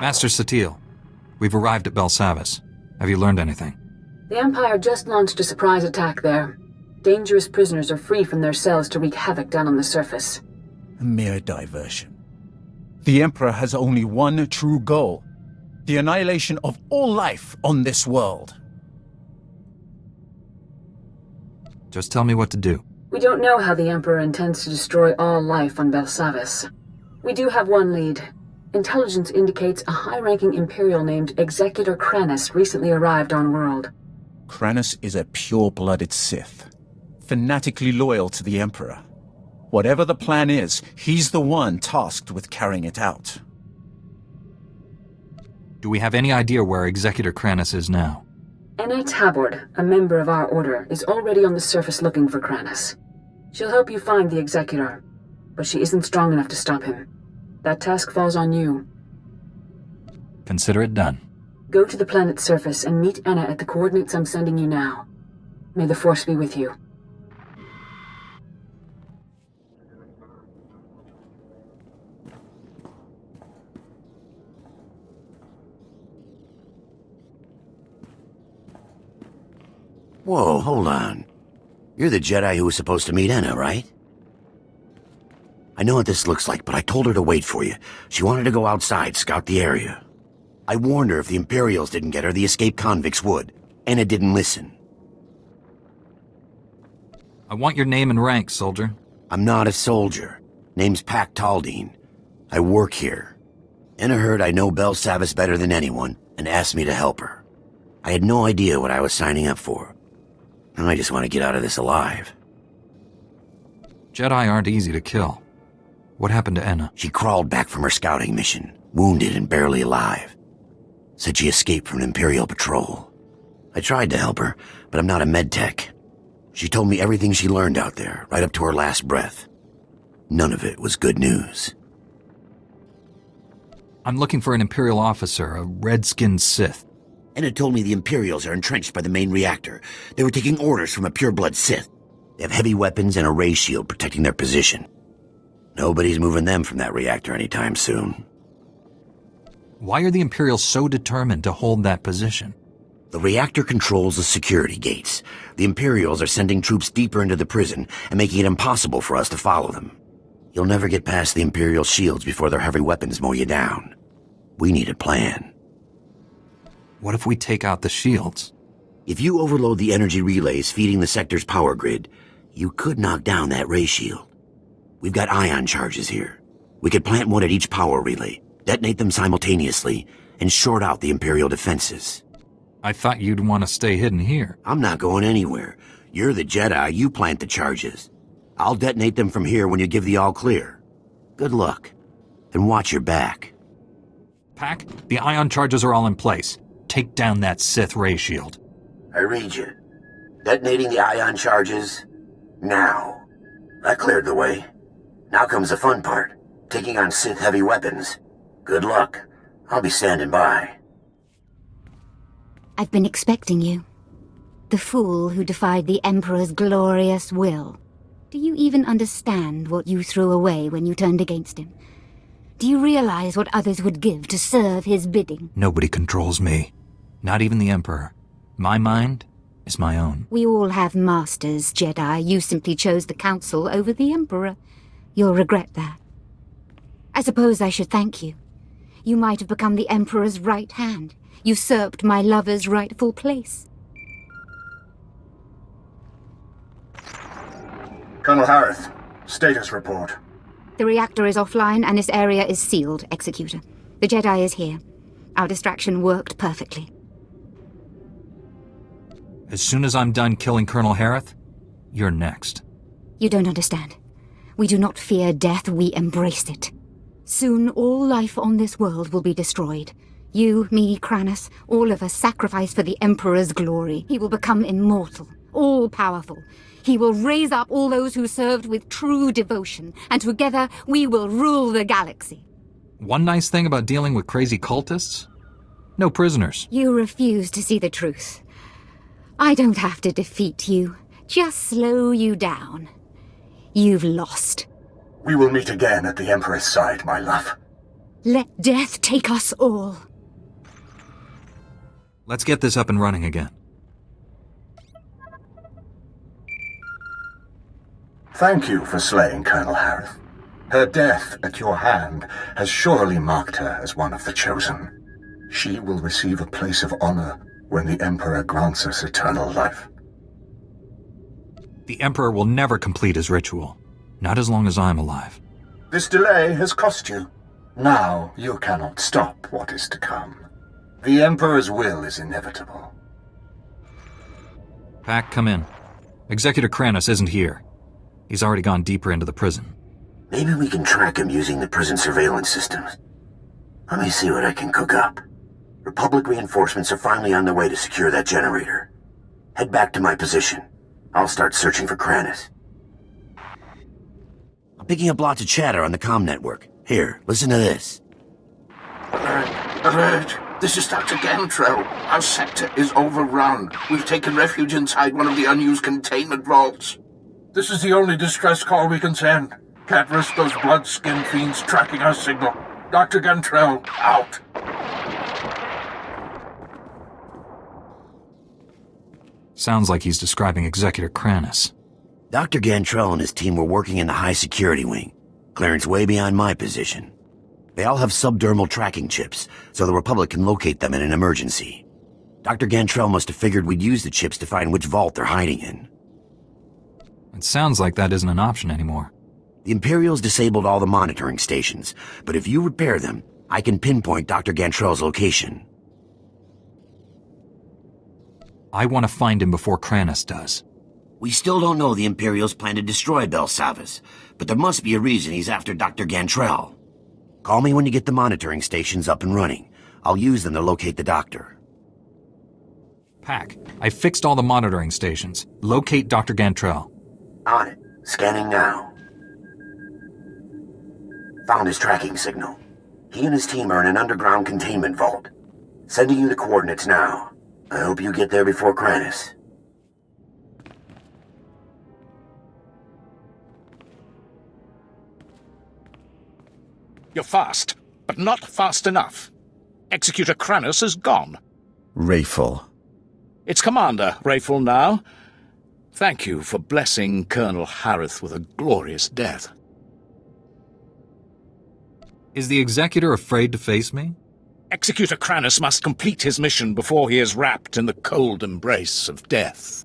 Master Satil, we've arrived at Belsavis. Have you learned anything? The Empire just launched a surprise attack there. Dangerous prisoners are free from their cells to wreak havoc down on the surface. A mere diversion. The Emperor has only one true goal: the annihilation of all life on this world. Just tell me what to do. We don't know how the Emperor intends to destroy all life on Belsavis. We do have one lead. Intelligence indicates a high-ranking Imperial named Executor Kranus recently arrived on world. Kranus is a pure-blooded Sith, fanatically loyal to the Emperor. Whatever the plan is, he's the one tasked with carrying it out. Do we have any idea where Executor Kranus is now? Anna Tabord, a member of our order, is already on the surface looking for Kranus. She'll help you find the Executor, but she isn't strong enough to stop him. That task falls on you. Consider it done. Go to the planet's surface and meet Anna at the coordinates I'm sending you now. May the Force be with you. Whoa, hold on. You're the Jedi who was supposed to meet Anna, right? I know what this looks like, but I told her to wait for you. She wanted to go outside, scout the area. I warned her if the Imperials didn't get her, the escaped convicts would. Anna didn't listen. I want your name and rank, soldier. I'm not a soldier. Name's Pak Taldin. I work here. Anna heard I know Belsavis better than anyone, and asked me to help her. I had no idea what I was signing up for. And I just want to get out of this alive. Jedi aren't easy to kill. What happened to Anna? She crawled back from her scouting mission, wounded and barely alive. Said she escaped from an Imperial patrol. I tried to help her, but I'm not a medtech. She told me everything she learned out there, right up to her last breath. None of it was good news. I'm looking for an Imperial officer, a red-skinned Sith. Anna told me the Imperials are entrenched by the main reactor. They were taking orders from a pure-blood Sith. They have heavy weapons and a ray shield protecting their position. Nobody's moving them from that reactor anytime soon. Why are the Imperials so determined to hold that position? The reactor controls the security gates. The Imperials are sending troops deeper into the prison and making it impossible for us to follow them. You'll never get past the Imperial shields before their heavy weapons mow you down. We need a plan. What if we take out the shields? If you overload the energy relays feeding the sector's power grid, you could knock down that ray shield. We've got ion charges here. We could plant one at each power relay, detonate them simultaneously, and short out the Imperial defenses. I thought you'd want to stay hidden here. I'm not going anywhere. You're the Jedi, you plant the charges. I'll detonate them from here when you give the all-clear. Good luck. And watch your back. Pack, the ion charges are all in place. Take down that Sith ray shield. I read you. Detonating the ion charges now. That cleared the way. Now comes the fun part. Taking on Sith heavy weapons. Good luck. I'll be standing by. I've been expecting you. The fool who defied the Emperor's glorious will. Do you even understand what you threw away when you turned against him? Do you realize what others would give to serve his bidding? Nobody controls me. Not even the Emperor. My mind is my own. We all have masters, Jedi. You simply chose the Council over the Emperor. You'll regret that. I suppose I should thank you. You might have become the Emperor's right hand, usurped my lover's rightful place. Colonel Harris, status report. The reactor is offline and this area is sealed, Executor. The Jedi is here. Our distraction worked perfectly. As soon as I'm done killing Colonel Harith, you're next. You don't understand. We do not fear death, we embrace it. Soon all life on this world will be destroyed. You, me, Kranus, all of us sacrifice for the Emperor's glory. He will become immortal, all-powerful. He will raise up all those who served with true devotion, and together we will rule the galaxy. One nice thing about dealing with crazy cultists? No prisoners. You refuse to see the truth. I don't have to defeat you, just slow you down. You've lost. We will meet again at the Emperor's side, my love. Let death take us all. Let's get this up and running again. Thank you for slaying Colonel Harith. Her death at your hand has surely marked her as one of the chosen. She will receive a place of honor when the Emperor grants us eternal life. The Emperor will never complete his ritual. Not as long as I'm alive. This delay has cost you. Now you cannot stop what is to come. The Emperor's will is inevitable. Pak, come in. Executor Kranis isn't here. He's already gone deeper into the prison. Maybe we can track him using the prison surveillance systems. Let me see what I can cook up. Republic reinforcements are finally on their way to secure that generator. Head back to my position. I'll start searching for Kranis. I'm picking up lots of chatter on the comm network. Here, listen to this. Alert! This is Dr. Gantrell. Our sector is overrun. We've taken refuge inside one of the unused containment vaults. This is the only distress call we can send. Can't risk those blood-skinned fiends tracking our signal. Dr. Gantrell, out! Sounds like he's describing Executor Kranis. Dr. Gantrell and his team were working in the high-security wing. Clearance way beyond my position. They all have subdermal tracking chips, so the Republic can locate them in an emergency. Dr. Gantrell must have figured we'd use the chips to find which vault they're hiding in. It sounds like that isn't an option anymore. The Imperials disabled all the monitoring stations, but if you repair them, I can pinpoint Dr. Gantrell's location. I want to find him before Kranis does. We still don't know the Imperials plan to destroy Belsavis, but there must be a reason he's after Dr. Gantrell. Call me when you get the monitoring stations up and running. I'll use them to locate the doctor. Pak, I fixed all the monitoring stations. Locate Dr. Gantrell. On it. Scanning now. Found his tracking signal. He and his team are in an underground containment vault. Sending you the coordinates now. I hope you get there before Kranis. You're fast, but not fast enough. Executor Kranis is gone. Rayful. It's Commander Rayful now. Thank you for blessing Colonel Harith with a glorious death. Is the Executor afraid to face me? Executor Kranis must complete his mission before he is wrapped in the cold embrace of death.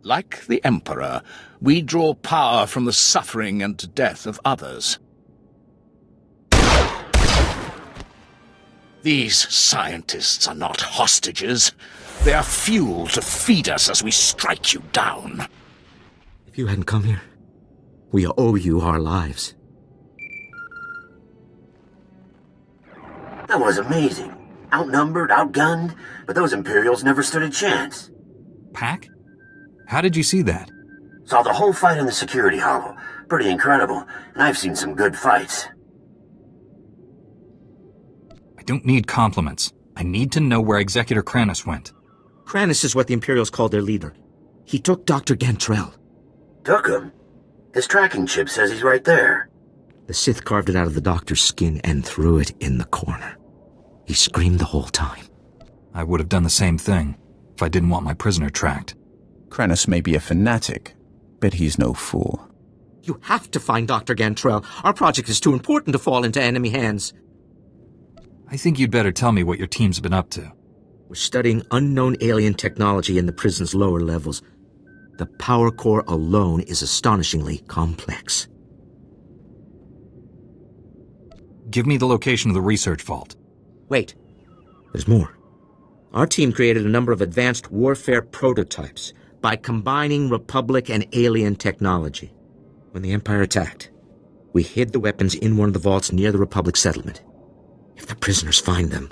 Like the Emperor, we draw power from the suffering and death of others. These scientists are not hostages. They are fuel to feed us as we strike you down. If you hadn't come here, we owe you our lives. That was amazing. Outnumbered, outgunned, but those Imperials never stood a chance. Pak? How did you see that? Saw the whole fight in the security hollow. Pretty incredible, and I've seen some good fights. I don't need compliments. I need to know where Executor Kranis went. Kranis is what the Imperials call their leader. He took Dr. Gantrell. Took him? His tracking chip says he's right there. The Sith carved it out of the doctor's skin and threw it in the corner. He screamed the whole time. I would have done the same thing if I didn't want my prisoner tracked. Kranis may be a fanatic, but he's no fool. You have to find Dr. Gantrell. Our project is too important to fall into enemy hands. I think you'd better tell me what your team's been up to. We're studying unknown alien technology in the prison's lower levels. The power core alone is astonishingly complex. Give me the location of the research vault. Wait. There's more. Our team created a number of advanced warfare prototypes by combining Republic and alien technology. When the Empire attacked, we hid the weapons in one of the vaults near the Republic settlement. If the prisoners find them...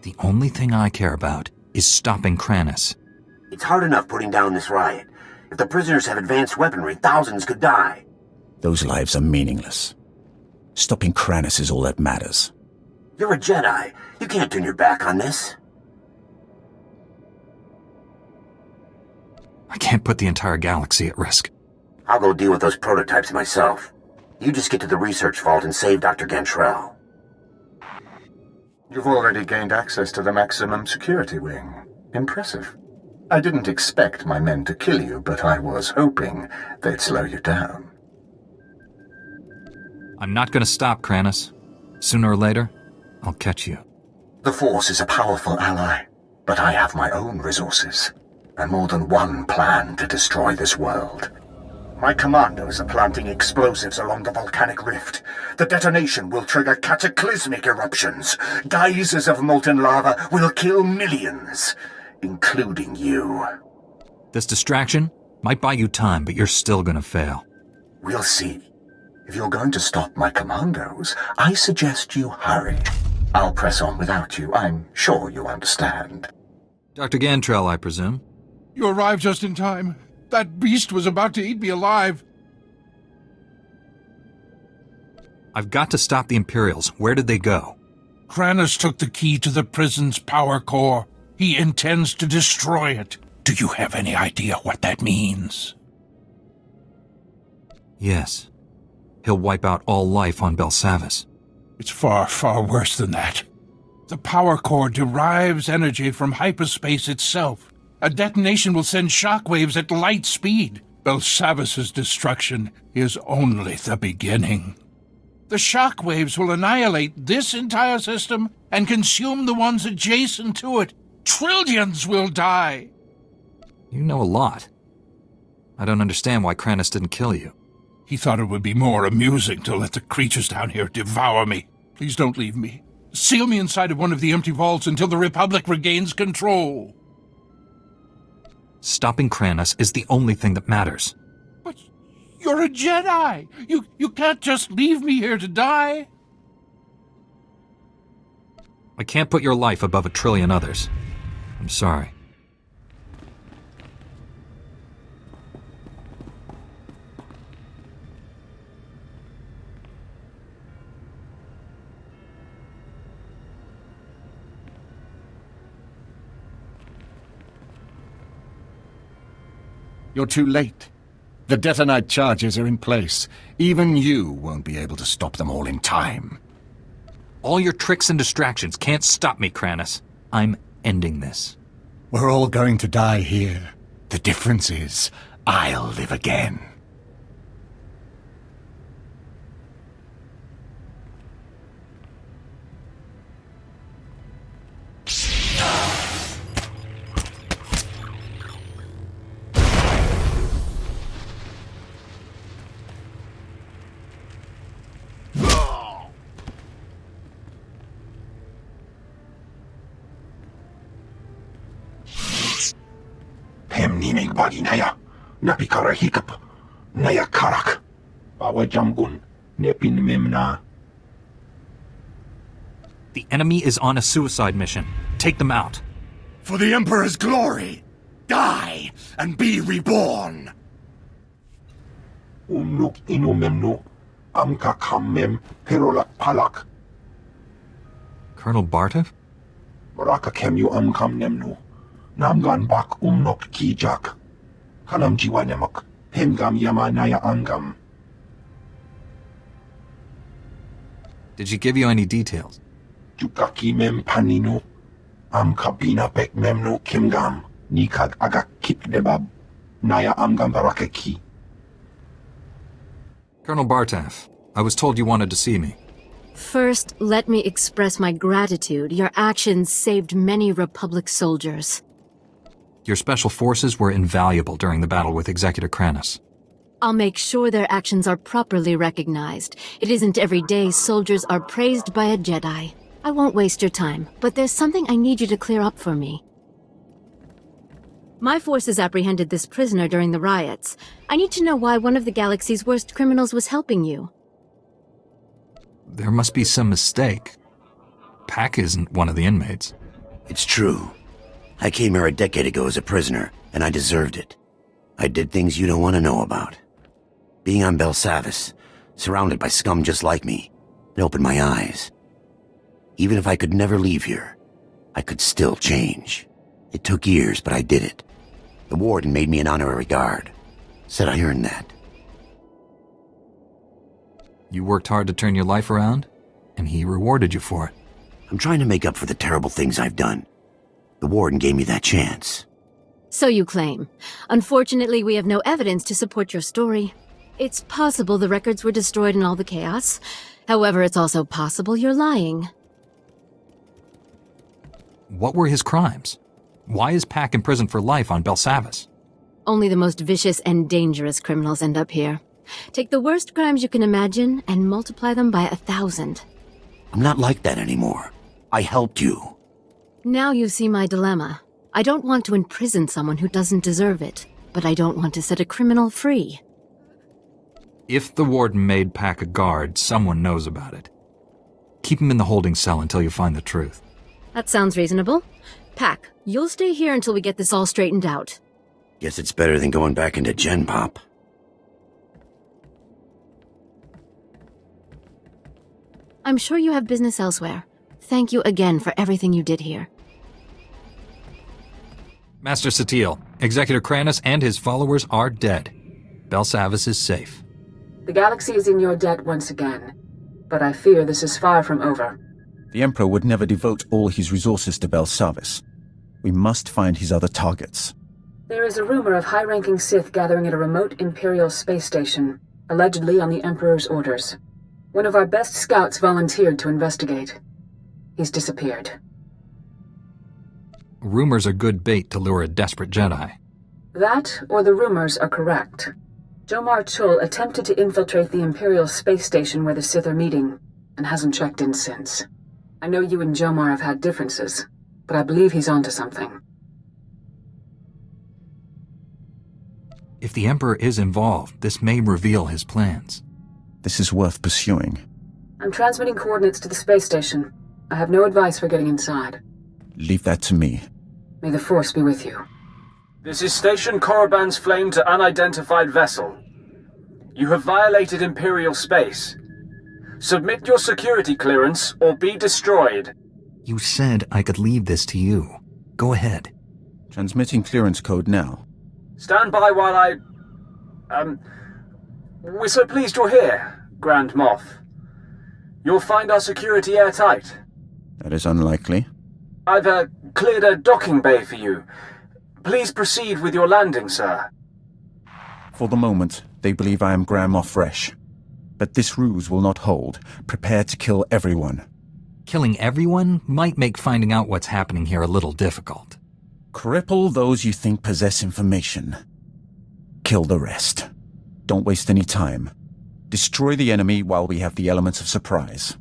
The only thing I care about is stopping Kranis. It's hard enough putting down this riot. If the prisoners have advanced weaponry, thousands could die. Those lives are meaningless. Stopping Kranis is all that matters. You're a Jedi. You can't turn your back on this. I can't put the entire galaxy at risk. I'll go deal with those prototypes myself. You just get to the research vault and save Dr. Gantrell. You've already gained access to the maximum security wing. Impressive. I didn't expect my men to kill you, but I was hoping they'd slow you down. I'm not gonna stop, Kranis. Sooner or later, I'll catch you. The Force is a powerful ally, but I have my own resources, and more than one plan to destroy this world. My commandos are planting explosives along the volcanic rift. The detonation will trigger cataclysmic eruptions. Geysers of molten lava will kill millions, including you. This distraction might buy you time, but you're still gonna fail. We'll see. If you're going to stop my commandos, I suggest you hurry. I'll press on without you. I'm sure you understand. Dr. Gantrell, I presume? You arrived just in time. That beast was about to eat me alive. I've got to stop the Imperials. Where did they go? Kranis took the key to the prison's power core. He intends to destroy it. Do you have any idea what that means? Yes. He'll wipe out all life on Belsavis. It's far, far worse than that. The power core derives energy from hyperspace itself. A detonation will send shockwaves at light speed. Belsavis's destruction is only the beginning. The shockwaves will annihilate this entire system and consume the ones adjacent to it. Trillions will die. You know a lot. I don't understand why Kranis didn't kill you. He thought it would be more amusing to let the creatures down here devour me. Please don't leave me. Seal me inside of one of the empty vaults until the Republic regains control. Stopping Kranis is the only thing that matters. But you're a Jedi! You can't just leave me here to die! I can't put your life above a trillion others. I'm sorry. You're too late. The detonite charges are in place. Even you won't be able to stop them all in time. All your tricks and distractions can't stop me, Kranis. I'm ending this. We're all going to die here. The difference is, I'll live again. Ninig bagi naya, napikara hikap, naya karak, bawa jamgun, nepin memna. The enemy is on a suicide mission. Take them out. For the Emperor's glory, die and be reborn. Umnuk inu memnu, amka kammem, herolak palak. Colonel Bartov? Baraka kemyu amkam nemnu. Namgan bak umnok kijak. Kanam jiwa nemak. Hemgam yama naya angam. Did she give you any details? Jukaki mem paninu. Am kabina pek memnu kimgam. Nikag agak kip debab. Naya amgam barakeki. Colonel Bartov, I was told you wanted to see me. First, let me express my gratitude. Your actions saved many Republic soldiers. Your special forces were invaluable during the battle with Executor Kranis. I'll make sure their actions are properly recognized. It isn't every day soldiers are praised by a Jedi. I won't waste your time, but there's something I need you to clear up for me. My forces apprehended this prisoner during the riots. I need to know why one of the galaxy's worst criminals was helping you. There must be some mistake. Pak isn't one of the inmates. It's true. I came here a decade ago as a prisoner, and I deserved it. I did things you don't want to know about. Being on Belsavis, surrounded by scum just like me, it opened my eyes. Even if I could never leave here, I could still change. It took years, but I did it. The warden made me an honorary guard. Said I earned that. You worked hard to turn your life around, and he rewarded you for it. I'm trying to make up for the terrible things I've done. The Warden gave me that chance. So you claim. Unfortunately, we have no evidence to support your story. It's possible the records were destroyed in all the chaos. However, it's also possible you're lying. What were his crimes? Why is Pak imprisoned for life on Belsavis? Only the most vicious and dangerous criminals end up here. Take the worst crimes you can imagine and multiply them by 1,000. I'm not like that anymore. I helped you. Now you see my dilemma. I don't want to imprison someone who doesn't deserve it, but I don't want to set a criminal free. If the Warden made Pak a guard, someone knows about it. Keep him in the holding cell until you find the truth. That sounds reasonable. Pak, you'll stay here until we get this all straightened out. Guess it's better than going back into Gen Pop. I'm sure you have business elsewhere. Thank you again for everything you did here. Master Satele, Executor Kranis and his followers are dead. Belsavis is safe. The galaxy is in your debt once again, but I fear this is far from over. The Emperor would never devote all his resources to Belsavis. We must find his other targets. There is a rumor of high-ranking Sith gathering at a remote Imperial space station, allegedly on the Emperor's orders. One of our best scouts volunteered to investigate. He's disappeared. Rumors are good bait to lure a desperate Jedi. That, or the rumors, are correct. Jomar Chul attempted to infiltrate the Imperial space station where the Sith are meeting, and hasn't checked in since. I know you and Jomar have had differences, but I believe he's onto something. If the Emperor is involved, this may reveal his plans. This is worth pursuing. I'm transmitting coordinates to the space station. I have no advice for getting inside. Leave that to me. May the Force be with you. This is Station Korriban's flame to unidentified vessel. You have violated Imperial space. Submit your security clearance or be destroyed. You said I could leave this to you. Go ahead. Transmitting clearance code now. Stand by while I... We're so pleased you're here, Grand Moff. You'll find our security airtight. That is unlikely. I've cleared a docking bay for you. Please proceed with your landing, sir. For the moment, they believe I am Grand Moff Fresh. But this ruse will not hold. Prepare to kill everyone. Killing everyone might make finding out what's happening here a little difficult. Cripple those you think possess information. Kill the rest. Don't waste any time. Destroy the enemy while we have the elements of surprise.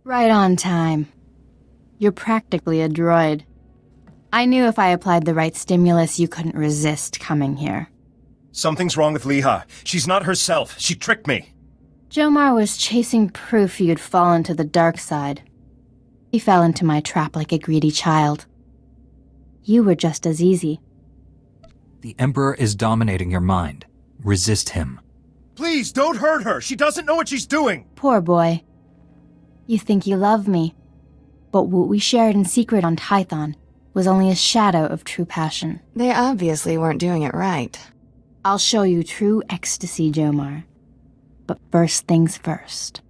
Right on time. You're practically a droid. I knew if I applied the right stimulus, you couldn't resist coming here. Something's wrong with Leha. She's not herself. She tricked me. Jomar was chasing proof you'd fallen to the dark side. He fell into my trap like a greedy child. You were just as easy. The Emperor is dominating your mind. Resist him. Please, don't hurt her. She doesn't know what she's doing. Poor boy. You think you love me, but what we shared in secret on Tython was only a shadow of true passion. They obviously weren't doing it right. I'll show you true ecstasy, Jomar. But first things first.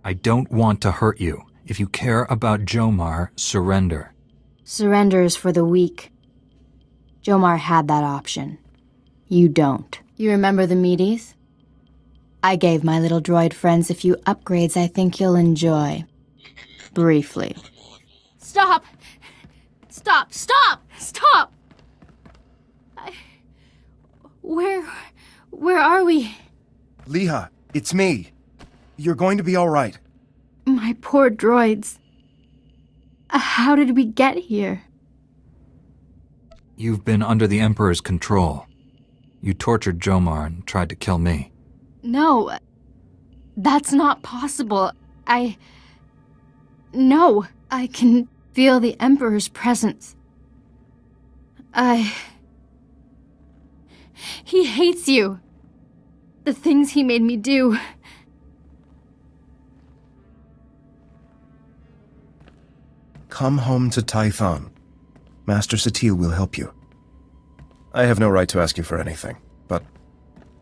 I don't want to hurt you. If you care about Jomar, surrender. Surrender is for the weak. Jomar had that option. You don't. You remember the meaties? I gave my little droid friends a few upgrades I think you'll enjoy. Briefly. Stop! Stop! Stop! Stop! Where are we? Leha, it's me. You're going to be all right. My poor droids. How did we get here? You've been under the Emperor's control. You tortured Jomar and tried to kill me. No. That's not possible. No. I can feel the Emperor's presence. He hates you. The things he made me do. Come home to Tython. Master Satele will help you. I have no right to ask you for anything, but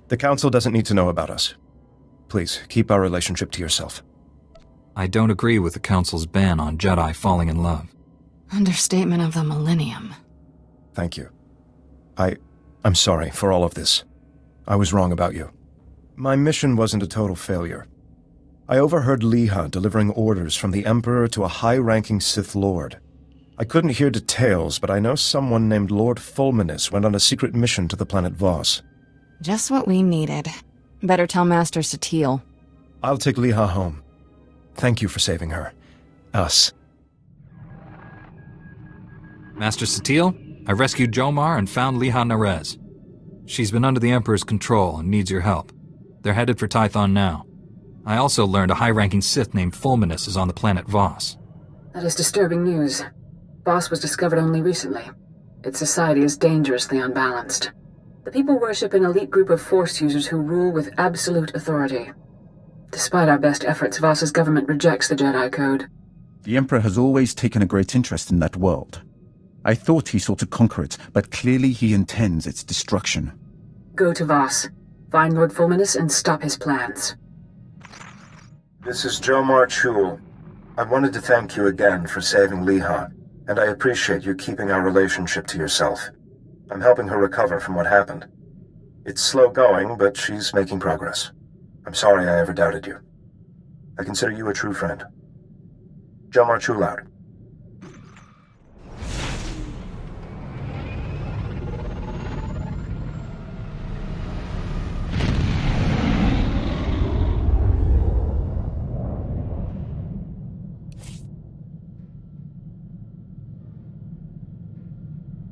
the Council doesn't need to know about us. Please, keep our relationship to yourself. I don't agree with the Council's ban on Jedi falling in love. Understatement of the millennium. Thank you. I'm sorry for all of this. I was wrong about you. My mission wasn't a total failure. I overheard Liha delivering orders from the Emperor to a high-ranking Sith Lord. I couldn't hear details, but I know someone named Lord Fulminus went on a secret mission to the planet Voss. Just what we needed. Better tell Master Satele. I'll take Liha home. Thank you for saving her. Us. Master Satele, I rescued Jomar and found Liha Nerez. She's been under the Emperor's control and needs your help. They're headed for Tython now. I also learned a high-ranking Sith named Fulminus is on the planet Voss. That is disturbing news. Voss was discovered only recently. Its society is dangerously unbalanced. The people worship an elite group of Force users who rule with absolute authority. Despite our best efforts, Voss's government rejects the Jedi Code. The Emperor has always taken a great interest in that world. I thought he sought to conquer it, but clearly he intends its destruction. Go to Voss. Find Lord Fulminus and stop his plans. This is Jomar Chul. I wanted to thank you again for saving Liha, and I appreciate you keeping our relationship to yourself. I'm helping her recover from what happened. It's slow going, but she's making progress. I'm sorry I ever doubted you. I consider you a true friend. Jomar Chul out.